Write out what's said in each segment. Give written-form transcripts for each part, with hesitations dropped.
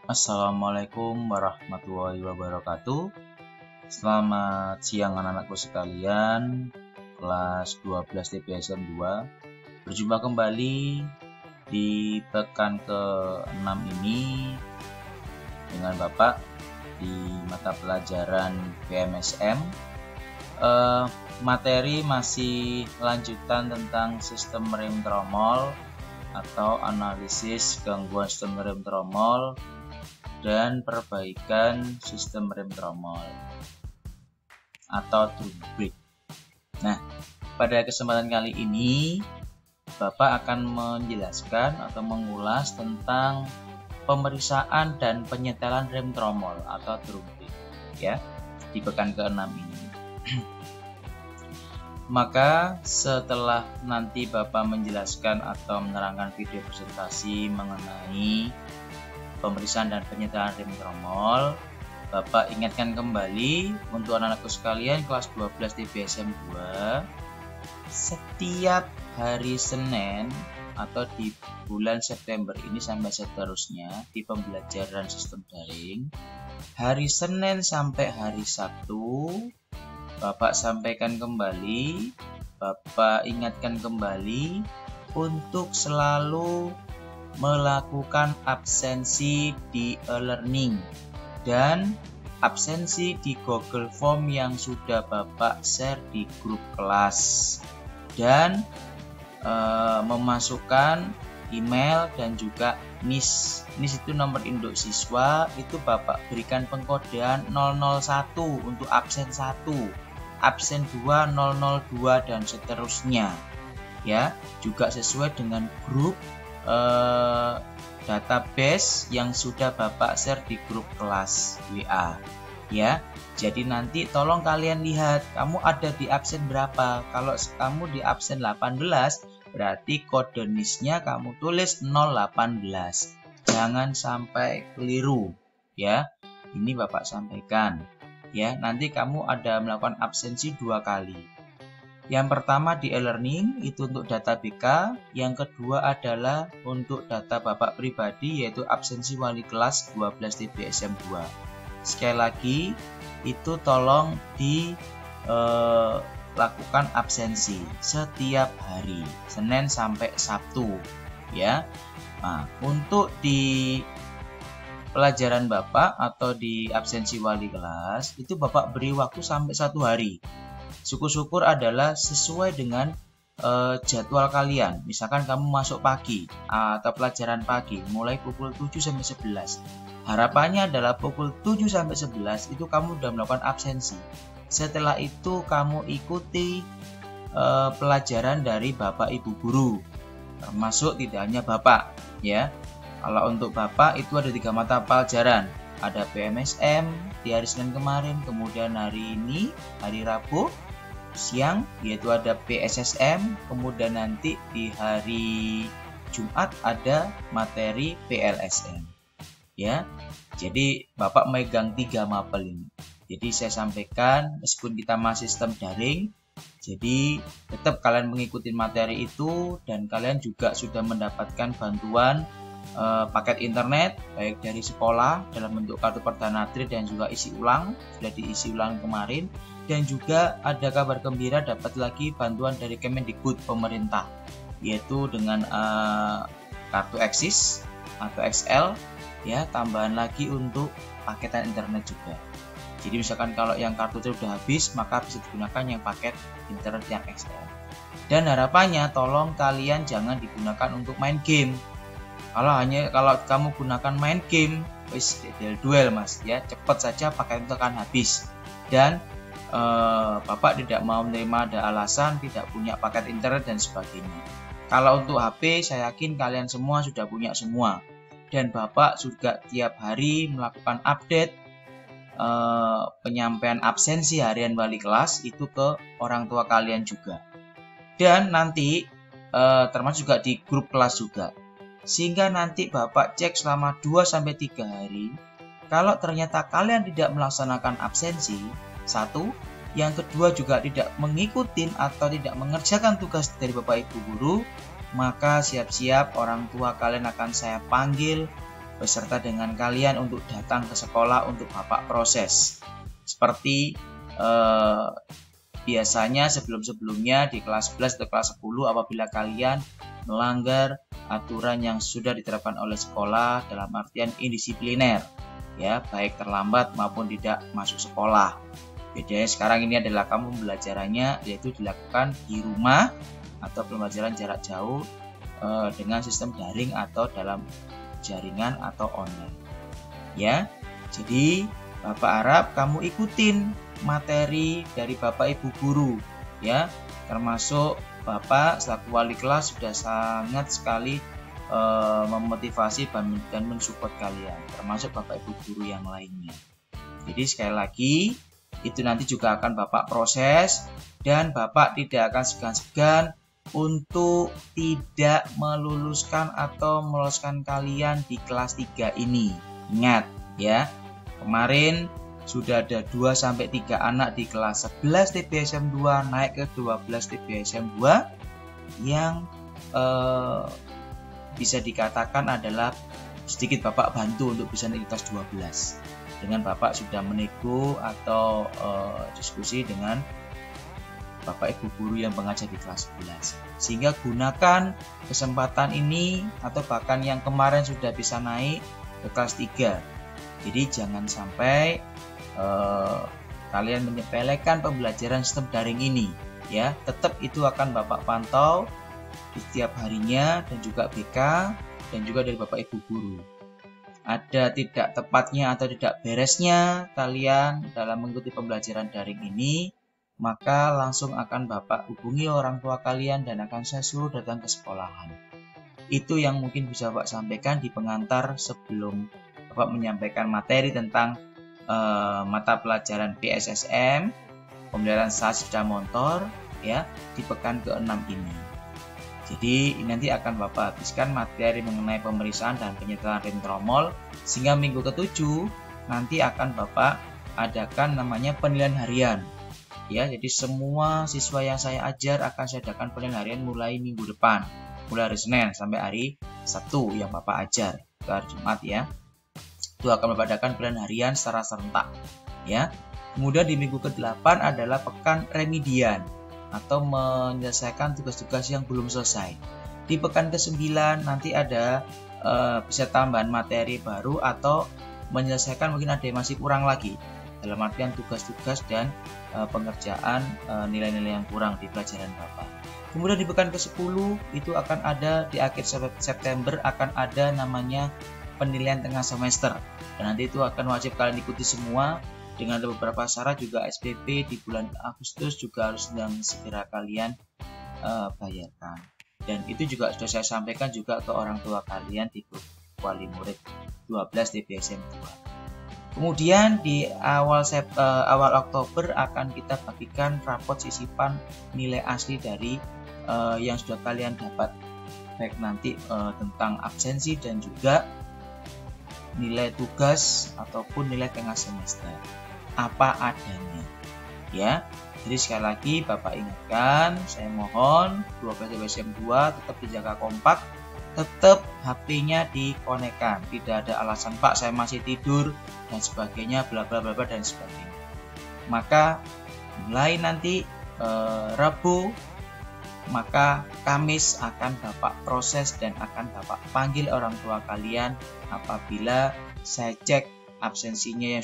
Assalamualaikum warahmatullahi wabarakatuh. Selamat siang anak-anakku sekalian, kelas 12 TPSM 2. Berjumpa kembali di pekan ke-6 ini dengan Bapak di mata pelajaran PMSM. Materi masih lanjutan tentang sistem rem tromol atau analisis gangguan sistem rem tromol dan perbaikan sistem rem tromol atau drum brake. Nah, pada kesempatan kali ini Bapak akan menjelaskan atau mengulas tentang pemeriksaan dan penyetelan rem tromol atau drum brake ya di pekan ke-6 ini. Maka setelah nanti Bapak menjelaskan atau menerangkan video presentasi mengenai pemeriksaan dan penyetelan rem tromol, Bapak ingatkan kembali untuk anak-anakku sekalian kelas 12 TPSM 2, setiap hari Senin atau di bulan September ini sampai seterusnya di pembelajaran sistem daring, hari Senin sampai hari Sabtu Bapak sampaikan kembali, Bapak ingatkan kembali untuk selalu melakukan absensi di e-learning dan absensi di Google Form yang sudah Bapak share di grup kelas, dan memasukkan email dan juga NIS. NIS itu nomor induk siswa, itu Bapak berikan pengkodean 001 untuk absen 1, absen 2 002 dan seterusnya ya, juga sesuai dengan grup database yang sudah Bapak share di grup kelas WA ya. Jadi nanti tolong kalian lihat kamu ada di absen berapa. Kalau kamu di absen 18 berarti kode NIS-nya kamu tulis 018. Jangan sampai keliru ya. Ini Bapak sampaikan ya. Nanti kamu ada melakukan absensi 2 kali. Yang pertama di e-learning itu untuk data BK, yang kedua adalah untuk data Bapak pribadi yaitu absensi wali kelas 12 TPSM 2. Sekali lagi itu tolong dilakukan absensi setiap hari Senin sampai Sabtu ya. Nah, untuk di pelajaran Bapak atau di absensi wali kelas itu Bapak beri waktu sampai 1 hari. Syukur-syukur adalah sesuai dengan jadwal kalian. Misalkan kamu masuk pagi atau pelajaran pagi mulai pukul 7 sampai 11. Harapannya adalah pukul 7 sampai 11 itu kamu sudah melakukan absensi. Setelah itu kamu ikuti pelajaran dari Bapak Ibu guru. Termasuk tidak hanya Bapak ya. Kalau untuk Bapak itu ada 3 mata pelajaran. Ada PMSM di hari Senin kemarin, kemudian hari ini hari Rabu siang yaitu ada PSSM, kemudian nanti di hari Jumat ada materi PLSM ya. Jadi Bapak megang 3 mapel ini. Jadi saya sampaikan meskipun kita masih sistem daring, jadi tetap kalian mengikuti materi itu dan kalian juga sudah mendapatkan bantuan paket internet baik dari sekolah dalam bentuk kartu perdana tri dan juga isi ulang, sudah diisi ulang kemarin, dan juga ada kabar gembira dapat lagi bantuan dari Kemendikbud pemerintah yaitu dengan kartu Eksis atau XL ya, tambahan lagi untuk paketan internet juga. Jadi misalkan kalau yang kartu itu sudah habis maka bisa digunakan yang paket internet yang XL. Dan harapannya tolong kalian jangan digunakan untuk main game. Kalau kamu gunakan main game, wis duel mas ya, cepat saja pakai itu akan habis. Dan Bapak tidak mau menerima ada alasan tidak punya paket internet dan sebagainya. Kalau untuk HP saya yakin kalian semua sudah punya semua. Dan Bapak juga tiap hari melakukan update penyampaian absensi harian wali kelas itu ke orang tua kalian juga. Dan nanti termasuk juga di grup kelas juga. Sehingga nanti Bapak cek selama 2-3 hari. Kalau ternyata kalian tidak melaksanakan absensi, 1, yang kedua juga tidak mengikuti atau tidak mengerjakan tugas dari Bapak Ibu guru, maka siap-siap orang tua kalian akan saya panggil beserta dengan kalian untuk datang ke sekolah untuk Bapak proses. Seperti biasanya sebelum-sebelumnya di kelas 11 atau kelas 10 apabila kalian melanggar aturan yang sudah diterapkan oleh sekolah dalam artian indisipliner, ya, baik terlambat maupun tidak masuk sekolah. Bedanya sekarang ini adalah kamu pembelajarannya yaitu dilakukan di rumah atau pembelajaran jarak jauh dengan sistem daring atau dalam jaringan atau online, ya. Jadi Bapak harap kamu ikutin materi dari Bapak Ibu guru, ya, termasuk Bapak selaku wali kelas sudah sangat sekali memotivasi dan mensupport kalian, termasuk Bapak Ibu guru yang lainnya. Jadi sekali lagi itu nanti juga akan Bapak proses dan Bapak tidak akan segan-segan untuk tidak meluluskan atau meloloskan kalian di kelas 3 ini. Ingat ya, kemarin sudah ada 2-3 anak di kelas 11 TBSM 2 naik ke 12 TBSM 2 yang bisa dikatakan adalah sedikit Bapak bantu untuk bisa naik kelas 12 dengan Bapak sudah menego atau diskusi dengan Bapak Ibu guru yang mengajar di kelas 11, sehingga gunakan kesempatan ini atau bahkan yang kemarin sudah bisa naik ke kelas 3. Jadi jangan sampai kalian menyepelekan pembelajaran sistem daring ini, ya. Tetap itu akan Bapak pantau di setiap harinya dan juga BK dan juga dari Bapak Ibu guru. Ada tidak tepatnya atau tidak beresnya kalian dalam mengikuti pembelajaran daring ini, maka langsung akan Bapak hubungi orang tua kalian dan akan saya suruh datang ke sekolahan. Itu yang mungkin bisa Bapak sampaikan di pengantar sebelum Bapak menyampaikan materi tentang mata pelajaran PSSM, pembelajaran SAS sepeda motor, ya, di pekan ke-6 ini. Jadi nanti akan Bapak habiskan materi mengenai pemeriksaan dan penyetelan rem tromol, sehingga minggu ke-7 nanti akan Bapak adakan namanya penilaian harian. Ya, jadi semua siswa yang saya ajar akan saya adakan penilaian harian mulai minggu depan, mulai hari Senin sampai hari Sabtu yang Bapak ajar ke hari Jumat, ya. Itu akan Bapak adakan penilaian harian secara serentak, ya. Kemudian di minggu ke-8 adalah pekan remedian atau menyelesaikan tugas-tugas yang belum selesai. Di pekan ke-9 nanti ada bisa tambahan materi baru atau menyelesaikan mungkin ada yang masih kurang lagi dalam artian tugas-tugas dan pengerjaan nilai-nilai yang kurang di pelajaran Bapak. Kemudian di pekan ke-10 itu akan ada di akhir September akan ada namanya penilaian tengah semester, dan nanti itu akan wajib kalian ikuti semua dengan beberapa syarat, juga SPP di bulan Agustus juga harus segera kalian bayarkan, dan itu juga sudah saya sampaikan juga ke orang tua kalian di grup wali murid 12 TBSM 2. Kemudian di awal Oktober akan kita bagikan rapot sisipan nilai asli dari yang sudah kalian dapat, baik nanti tentang absensi dan juga nilai tugas ataupun nilai tengah semester apa adanya, ya. Jadi sekali lagi Bapak ingatkan, saya mohon 12 TBSM 2 tetap dijaga kompak, tetap HP-nya dikonekkan, tidak ada alasan Pak saya masih tidur dan sebagainya, bla bla bla dan sebagainya. Maka mulai nanti Rabu, maka Kamis akan Bapak proses dan akan Bapak panggil orang tua kalian apabila saya cek absensinya yang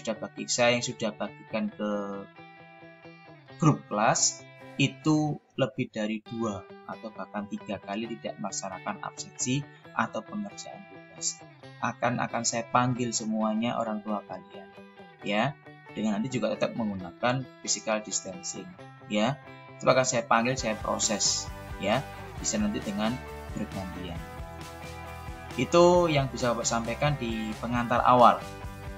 sudah bagikan ke grup kelas itu lebih dari 2 atau bahkan 3 kali tidak melaksanakan absensi atau pengerjaan tugas. Akan saya panggil semuanya orang tua kalian, ya, dengan nanti juga tetap menggunakan physical distancing, ya. Itu akan saya panggil, saya proses, ya, bisa nanti dengan bergantian. Itu yang bisa Bapak sampaikan di pengantar awal,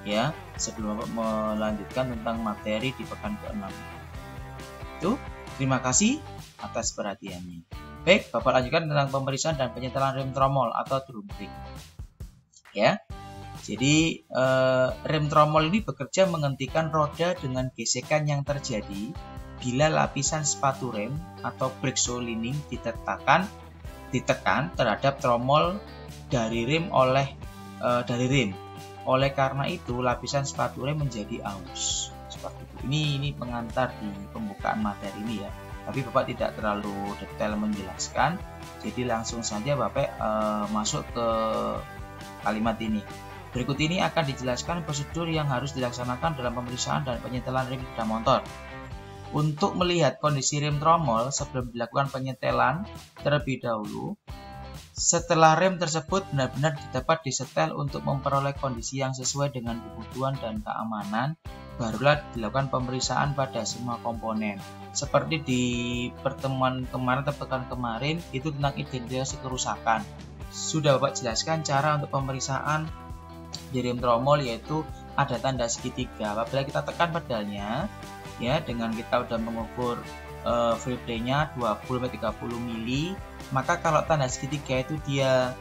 ya, sebelum Bapak melanjutkan tentang materi di pekan ke-6. Itu, terima kasih atas perhatiannya. Baik, Bapak lanjutkan tentang pemeriksaan dan penyetelan rem tromol atau drum brake. Ya, jadi rem tromol ini bekerja menghentikan roda dengan gesekan yang terjadi bila lapisan sepatu rem atau brake shoe lining ditekan terhadap tromol dari rem oleh dari rem. Oleh karena itu lapisan sepatu rem menjadi aus seperti itu. Ini pengantar di pembukaan materi ini ya. Tapi Bapak tidak terlalu detail menjelaskan, jadi langsung saja Bapak masuk ke kalimat ini. Berikut ini akan dijelaskan prosedur yang harus dilaksanakan dalam pemeriksaan dan penyetelan rem sepeda motor. Untuk melihat kondisi rem tromol sebelum dilakukan penyetelan terlebih dahulu, setelah rem tersebut benar-benar dapat disetel untuk memperoleh kondisi yang sesuai dengan kebutuhan dan keamanan, barulah dilakukan pemeriksaan pada semua komponen. Seperti di pertemuan kemarin atau pekan kemarin itu tentang identifikasi kerusakan. Sudah Bapak jelaskan cara untuk pemeriksaan di rem tromol, yaitu ada tanda segitiga. Apabila kita tekan pedalnya ya, dengan kita sudah mengukur free play-nya 20-30 mili, maka kalau tanda segitiga itu dia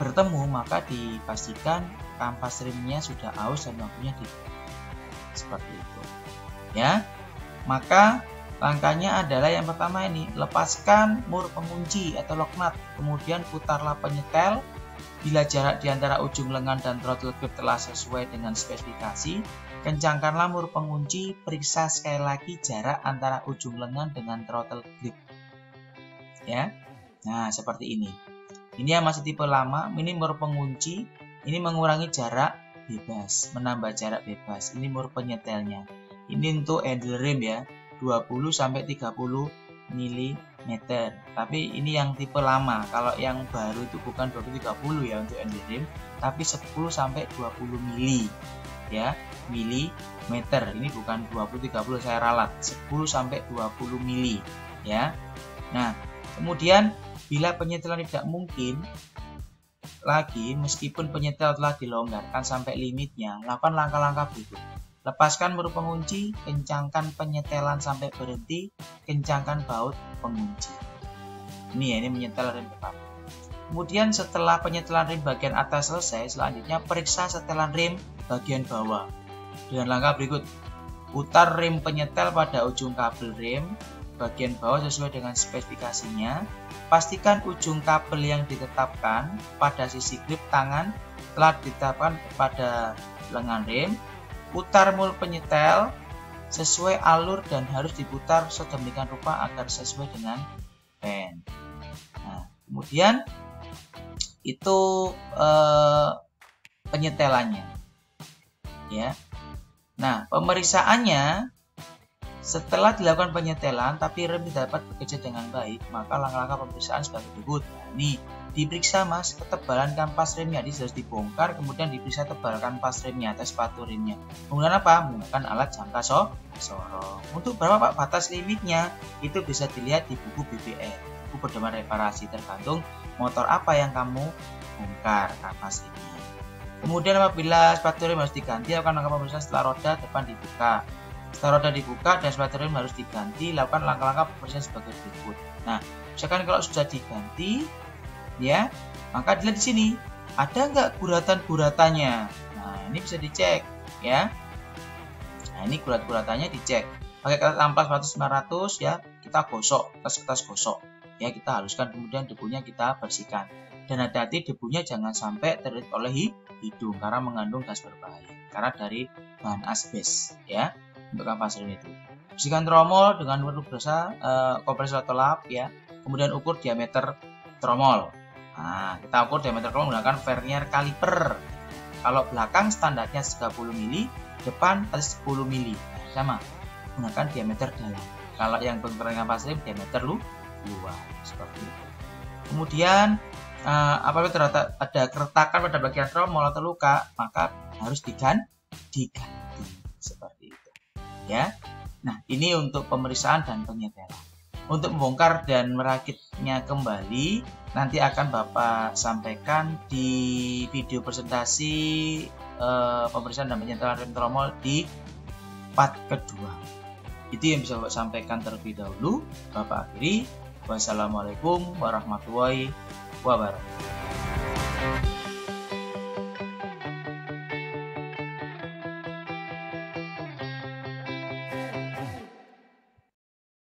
bertemu, maka dipastikan kampas remnya sudah aus dan waktunya seperti itu ya. Maka langkahnya adalah yang pertama ini, lepaskan mur pengunci atau lock nut, kemudian putarlah penyetel. Bila jarak di antara ujung lengan dan throttle grip telah sesuai dengan spesifikasi, kencangkanlah mur pengunci. Periksa sekali lagi jarak antara ujung lengan dengan throttle grip ya. Nah seperti ini. Ini yang masih tipe lama, ini mur pengunci, ini mengurangi jarak bebas, menambah jarak bebas. Ini mur penyetelnya. Ini untuk handle rem ya, 20-30 mm. Tapi ini yang tipe lama. Kalau yang baru itu bukan 20-30 ya untuk handle rem, tapi 10-20 mili ya, milimeter. Ini bukan 20-30 saya ralat, 10-20 mili ya. Nah kemudian bila penyetelan tidak mungkin lagi, meskipun penyetel telah dilonggarkan sampai limitnya, lakukan langkah-langkah berikut. Lepaskan mur pengunci, kencangkan penyetelan sampai berhenti, kencangkan baut pengunci. Ini ya, ini menyetel rem depan. Kemudian setelah penyetelan rem bagian atas selesai, selanjutnya periksa setelan rem bagian bawah. Dengan langkah berikut, putar rem penyetel pada ujung kabel rem bagian bawah sesuai dengan spesifikasinya. Pastikan ujung kabel yang ditetapkan pada sisi grip tangan telah ditetapkan pada lengan rem. Putar mul penyetel sesuai alur dan harus diputar sedemikian rupa agar sesuai dengan pen. Nah, kemudian itu penyetelannya ya. Nah pemeriksaannya, setelah dilakukan penyetelan tapi rem tidak dapat bekerja dengan baik, maka langkah-langkah pemeriksaan sebagai berikut. Nah, ini diperiksa Mas ketebalan kampas remnya, ini harus dibongkar, kemudian diperiksa tebal kampas remnya atau sepatu remnya. Menggunakan apa? Menggunakan alat jangka sorong. Untuk berapa Pak batas limitnya? Itu bisa dilihat di buku BPR, buku pedoman reparasi, tergantung motor apa yang kamu bongkar kampas remnya. Kemudian apabila sepatu rem harus diganti, lakukan langkah pemeriksaan setelah roda depan dibuka. Setelah roda dibuka dan sepatu rem harus diganti, lakukan langkah-langkah pemeriksaan sebagai berikut. Nah, misalkan kalau sudah diganti, ya, maka dilihat di sini ada nggak guratan-guratannya. Nah, ini bisa dicek, ya. Nah, ini gurat-guratannya dicek. Pakai kertas amplas 100-900 ya, kita gosok, kertas gosok, ya kita haluskan, kemudian debunya kita bersihkan. Dan hati-hati debunya jangan sampai terlihat oleh hidung karena mengandung gas berbahaya. Karena dari bahan asbes, ya. Untuk kampas rem itu, bersihkan tromol dengan berasa kompresor atau lap ya, kemudian ukur diameter tromol. Nah, kita ukur diameter tromol menggunakan vernier caliper. Kalau belakang standarnya 30 mili, depan 10 mili. Nah, sama, gunakan diameter dalam. Kalau yang benturan kampas rem diameter luar seperti itu. Kemudian apabila terdapat ada keretakan pada bagian tromol atau luka, maka harus diganti seperti itu. Ya, nah ini untuk pemeriksaan dan penyetelan. Untuk membongkar dan merakitnya kembali, nanti akan Bapak sampaikan di video presentasi pemeriksaan dan penyetelan rem tromol di part kedua. Itu yang bisa Bapak sampaikan terlebih dahulu. Bapak akhiri. Wassalamualaikum warahmatullahi wabarakatuh.